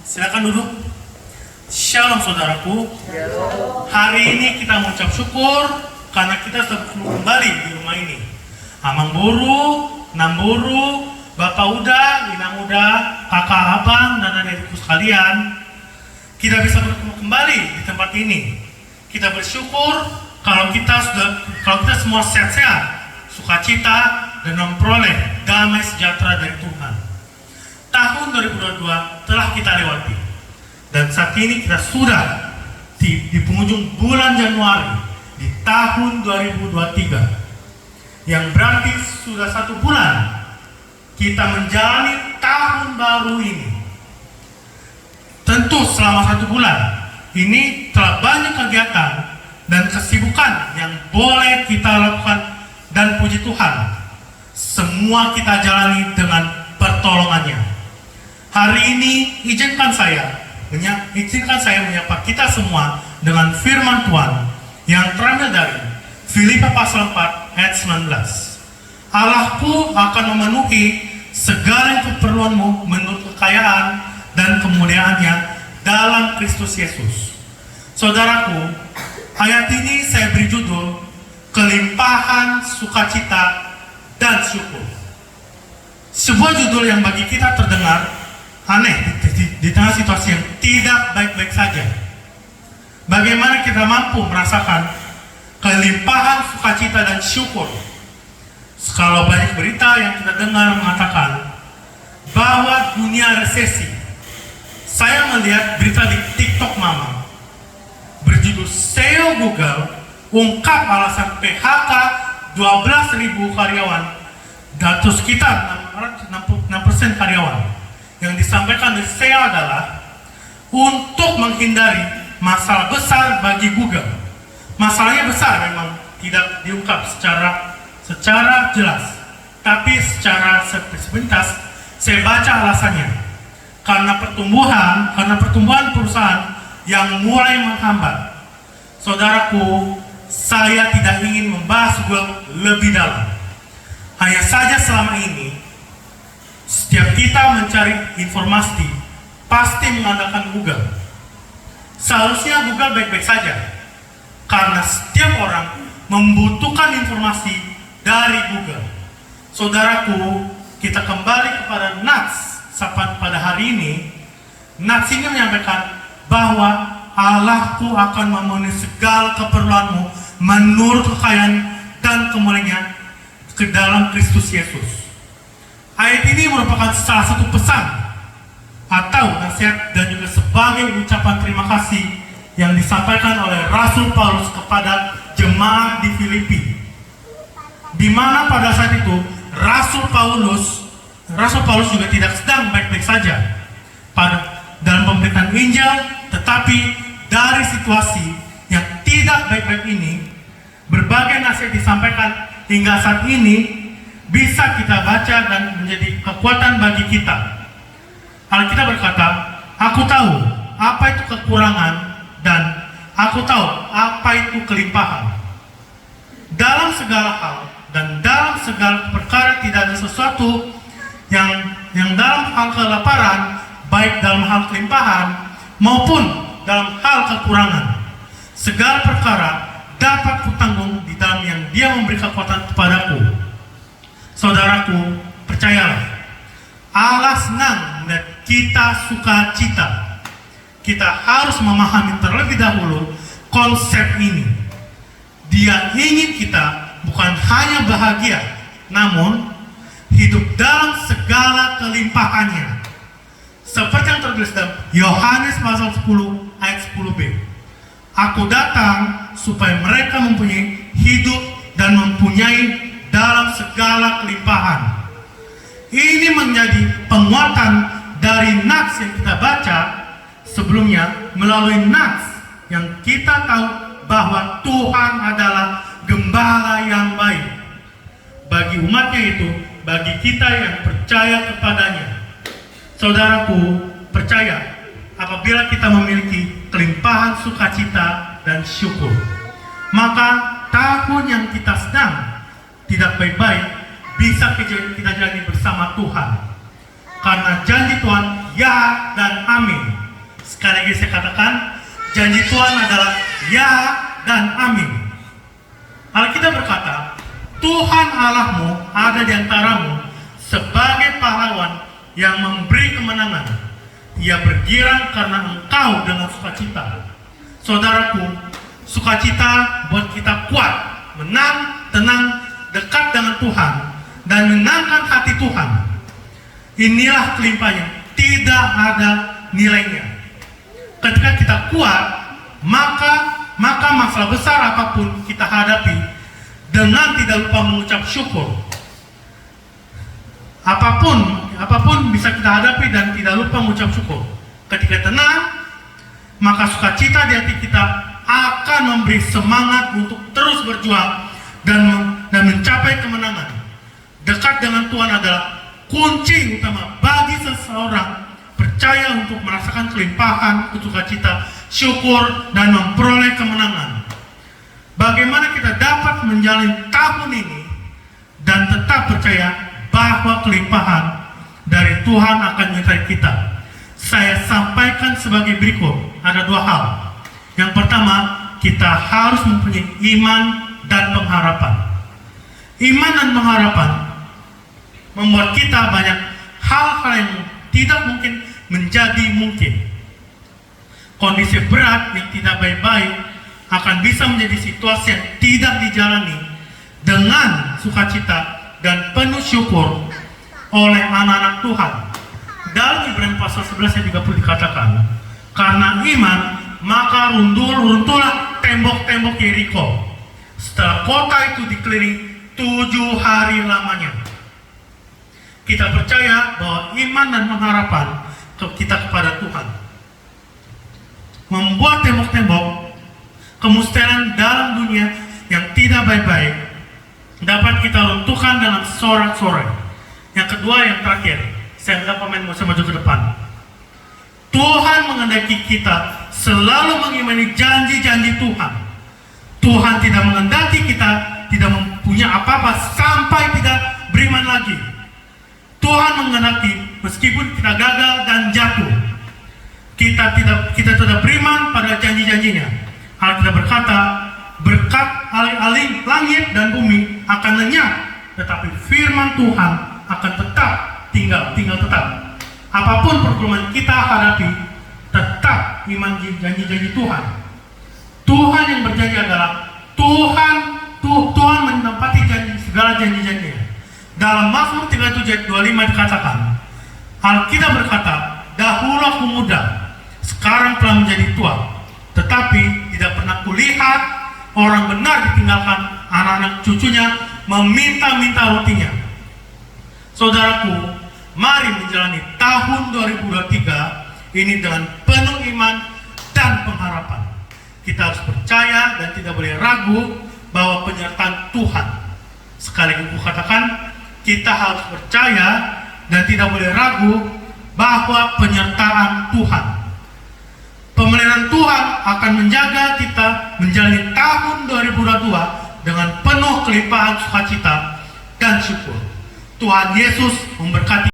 Silakan duduk. Shalom saudaraku. Hari ini kita mengucap syukur karena kita sudah kembali di rumah ini. Amang Buru, Namburu, Bapak Uda, Inang Uda, Kakak Abang, dan adik-adikku sekalian, kita bisa bertemu kembali di tempat ini. Kita bersyukur kalau kita semua sehat-sehat, sukacita, dan memperoleh damai sejahtera dari Tuhan. Tahun 2022 telah kita lewati, dan saat ini kita sudah di penghujung bulan Januari di tahun 2023, yang berarti sudah 1 bulan kita menjalani tahun baru ini. Tentu selama 1 bulan ini telah banyak kegiatan dan kesibukan yang boleh kita lakukan, dan puji Tuhan, semua kita jalani dengan pertolongannya. Hari ini izinkan saya menyapa kita semua dengan firman Tuhan yang terambil dari Filipi pasal 4 ayat 19. Allahku akan memenuhi segala keperluanmu menurut kekayaan dan kemuliaannya dalam Kristus Yesus. Saudaraku, ayat ini saya beri judul Kelimpahan Sukacita dan Syukur. Sebuah judul yang bagi kita terdengar aneh di tengah situasi yang tidak baik-baik saja. Bagaimana kita mampu merasakan kelimpahan sukacita dan syukur kalau banyak berita yang kita dengar mengatakan bahwa dunia resesi. Saya melihat berita di TikTok Mama berjudul CEO Google ungkap alasan PHK 12.000 karyawan dan sekitar 6% karyawan. Yang disampaikan dari CEO adalah untuk menghindari masalah besar bagi Google. Masalahnya besar memang, tidak diungkap secara jelas, tapi secara sepintas saya baca alasannya. Karena pertumbuhan perusahaan yang mulai menghambat. Saudaraku, saya tidak ingin membahas Google lebih dalam. Hanya saja selama ini setiap kita mencari informasi pasti mengandalkan Google. Seharusnya Google baik-baik saja, karena setiap orang membutuhkan informasi dari Google. Saudaraku, kita kembali kepada Nats pada hari ini. Nats ini menyampaikan bahwa Allahku akan memenuhi segala keperluanmu menurut kekayaan dan kemuliaannya ke dalam Kristus Yesus. Ayat ini merupakan salah satu pesan atau nasihat dan juga sebagai ucapan terima kasih yang disampaikan oleh Rasul Paulus kepada jemaat di Filipi, di mana pada saat itu Rasul Paulus juga tidak sedang baik-baik saja dalam pemberitaan Injil, tetapi dari situasi yang tidak baik-baik ini, berbagai nasihat disampaikan hingga saat ini bisa kita baca dan menjadi kekuatan bagi kita. Alkitab berkata, aku tahu apa itu kekurangan dan aku tahu apa itu kelimpahan. Dalam segala hal dan dalam segala perkara tidak ada sesuatu yang dalam hal kelaparan, baik dalam hal kelimpahan maupun dalam hal kekurangan. Segala perkara dapat kutanggung di dalam yang Dia memberi kekuatan kepadaku. Saudaraku, percayalah, Allah senang melihat kita sukacita. Kita harus memahami terlebih dahulu konsep ini. Dia ingin kita bukan hanya bahagia, namun hidup dalam segala kelimpahannya. Seperti yang tertulis dalam Yohanes pasal 10 ayat 10b. Aku datang supaya mereka mempunyai hidup dan mempunyai dalam segala kelimpahan. Ini menjadi penguatan dari nats yang kita baca sebelumnya, melalui nats yang kita tahu bahwa Tuhan adalah gembala yang baik bagi umatnya, itu bagi kita yang percaya kepadanya. Saudaraku, percaya apabila kita memiliki kelimpahan sukacita dan syukur, maka tahun yang kita sedang tidak baik-baik bisa kita jalani bersama Tuhan, karena janji Tuhan ya dan amin. Sekali lagi saya katakan, janji Tuhan adalah ya dan amin. Alkitab berkata, Tuhan Allahmu ada di antaramu sebagai pahlawan yang memberi kemenangan. Ia bergirang karena engkau dengan sukacita. Saudaraku, sukacita buat kita kuat, menang, tenang, dekat dengan Tuhan, dan menangkan hati Tuhan. Inilah kelimpahan yang tidak ada nilainya. Ketika kita kuat, maka masalah besar apapun kita hadapi dengan tidak lupa mengucap syukur. Apapun bisa kita hadapi dan tidak lupa mengucap syukur. Ketika tenang, maka sukacita di hati kita akan memberi semangat untuk terus berjuang dan mencapai kemenangan. Dekat dengan Tuhan adalah kunci utama bagi seseorang percaya untuk merasakan kelimpahan, sukacita, syukur, dan memperoleh kemenangan. Bagaimana kita dapat menjalani tahun ini dan tetap percaya bahwa kelimpahan dari Tuhan akan menyertai kita? Saya sampaikan sebagai berikut. Ada dua hal. Yang pertama, kita harus mempunyai iman dan pengharapan. Iman dan pengharapan membuat kita banyak hal-hal yang tidak mungkin menjadi mungkin. Kondisi berat yang tidak baik-baik akan bisa menjadi situasi yang tidak dijalani dengan sukacita dan penuh syukur oleh anak-anak Tuhan. Dalam Ibrani pasal 11 ayat 30 dikatakan, karena iman maka runtuhlah tembok-tembok Yeriko setelah kota itu dikelilingi 7 hari lamanya. Kita percaya bahwa iman dan pengharapan kita kepada Tuhan membuat tembok-tembok kemusteran dalam dunia yang tidak baik-baik dapat kita runtuhkan dalam sorak-sorai. Yang kedua, yang terakhir, saya minta pemain bisa maju ke depan. Tuhan menghendaki kita selalu mengimani janji-janji Tuhan. Tuhan tidak menghendaki kita tidak mempunyai apa-apa sampai tidak beriman lagi. Tuhan menghendaki meskipun kita gagal dan jatuh, kita tidak beriman pada janji-janjinya. Alkitab berkata, berkat alih-alih langit dan bumi akan lenyap, tetapi firman Tuhan akan tetap tinggal tetap. Apapun pergumulan kita hadapi, tetap iman janji-janji Tuhan. Tuhan yang berjanji adalah Tuhan menempati segala janji-janjinya. Dalam Mazmur 37 ayat 25 dikatakan, Alkitab berkata, dahulu aku muda, sekarang telah menjadi tua, tetapi tidak pernah kulihat orang benar ditinggalkan anak-anak cucunya meminta-minta rotinya. Saudaraku, mari menjalani tahun 2023 ini dengan penuh iman dan pengharapan. Kita harus percaya dan tidak boleh ragu bahwa penyertaan Tuhan. Sekali lagi katakan, kita harus percaya dan tidak boleh ragu bahwa penyertaan Tuhan. Pemeliharaan Tuhan akan menjaga kita menjalani tahun 2022 dengan penuh kelimpahan sukacita dan syukur. Tuhan Yesus memberkati.